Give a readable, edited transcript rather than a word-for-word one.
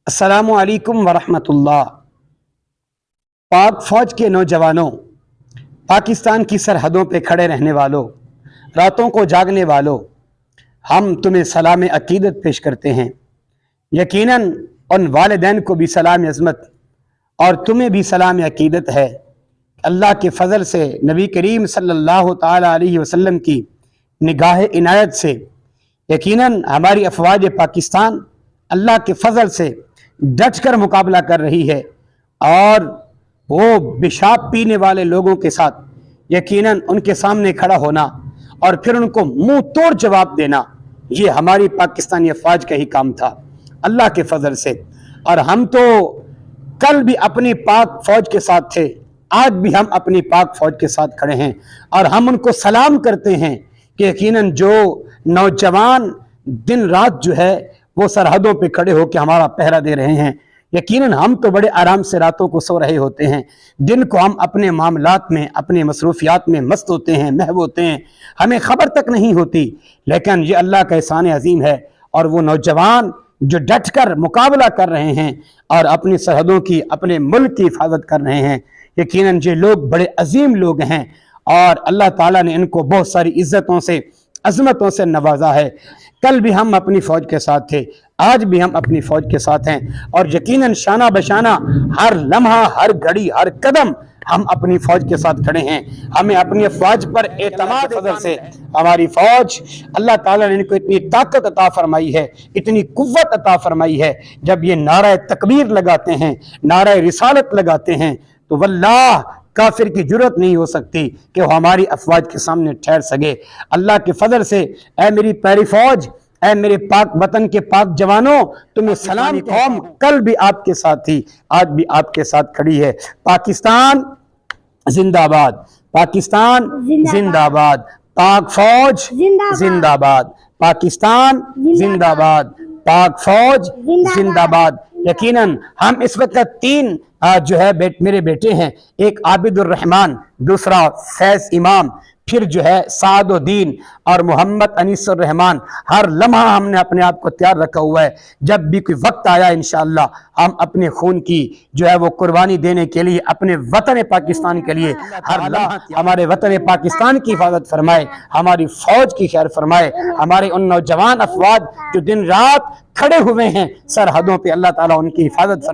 अस्सलामु अलैकुम वरहमतुल्लाह। पाक फौज के नौजवानों, पाकिस्तान की सरहदों पे खड़े रहने वालों, रातों को जागने वालों, हम तुम्हें सलाम अकीदत पेश करते हैं। यकीनन उन वालिदैन को भी सलाम अज़मत और तुम्हें भी सलाम अकीदत है। अल्लाह के फ़ज़ल से, नबी करीम सल्लल्लाहु ताला अलैहि वसल्लम की निगाह इनायत से यकीनन हमारी अफ़वाज पाकिस्तान अल्लाह के फ़ज़ल से डट कर मुकाबला कर रही है और वो पेशाब पीने वाले लोगों के साथ यकीनन उनके सामने खड़ा होना और फिर उनको मुंह तोड़ जवाब देना, ये हमारी पाकिस्तानी अफ़वाज का ही काम था अल्लाह के फ़ज़ल से। और हम तो कल भी अपनी पाक फ़ौज के साथ थे, आज भी हम अपनी पाक फ़ौज के साथ खड़े हैं और हम उनको सलाम करते हैं कि यकीनन जो नौजवान दिन रात जो है वो सरहदों पे खड़े होकर हमारा पहरा दे रहे हैं। यकीनन हम तो बड़े आराम से रातों को सो रहे होते हैं, दिन को हम अपने मामलात में, अपने मसरूफियात में मस्त होते हैं, महव होते हैं, हमें खबर तक नहीं होती। लेकिन ये अल्लाह का एहसान अजीम है और वो नौजवान जो डट कर मुकाबला कर रहे हैं और अपनी सरहदों की, अपने मुल्क की हिफाजत कर रहे हैं, यकीनन ये लोग बड़े अजीम लोग हैं और अल्लाह ताला ने इनको बहुत सारी इज्जतों से, अज़मतों से नवाजा है। कल भी हम अपनी फ़ौज के साथ थे, आज भी हम अपनी फ़ौज के साथ हैं और यकीनन शाना बशाना हर लम्हा, हर घड़ी, हर कदम हम अपनी फ़ौज के साथ खड़े हैं। हमें अपनी फ़ौज पर एतमाद फ़ज़ल से हमारी फ़ौज, अल्लाह ताला ने इनको इतनी ताकत अता फरमाई है, इतनी कुव्वत अता फरमाई है, जब ये नारा तकबीर लगाते हैं, नारा रिसालत लगाते हैं तो वल्लाह काफिर की जुर्रत नहीं हो सकती कि वो हमारी अफवाज के सामने ठहर सके। अल्लाह के फजल से ऐ मेरी प्यारी फौज, ऐ मेरे पाक वतन के पाक जवानों, तुम्हें सलाम। कौम कल भी आपके साथ थी, आज भी आपके साथ खड़ी है। पाकिस्तान जिंदाबाद, पाकिस्तान जिंदाबाद, पाक फौज जिंदाबाद, पाकिस्तान जिंदाबाद, पाक फौज जिंदाबाद। यकीनन हम इस वक्त तीन जो है मेरे बेटे हैं, एक आबिदुर रहमान, दूसरा फैज इमाम, फिर जो है सादुद्दीन और मोहम्मद अनीसुर रहमान। हर लम्हा हमने अपने आप को तैयार रखा हुआ है, जब भी कोई वक्त आया इंशाअल्लाह हम अपने खून की जो है वो कुर्बानी देने के लिए, अपने वतन पाकिस्तान के लिए हर लम्हा हमारे वतन पाकिस्तान की हिफाजत फरमाए, हमारी फौज की खैर फरमाए, हमारे उन नौजवान अफवाज जो दिन रात खड़े हुए हैं सरहदों पे, अल्लाह ताला उनकी हिफाजत फरमाए।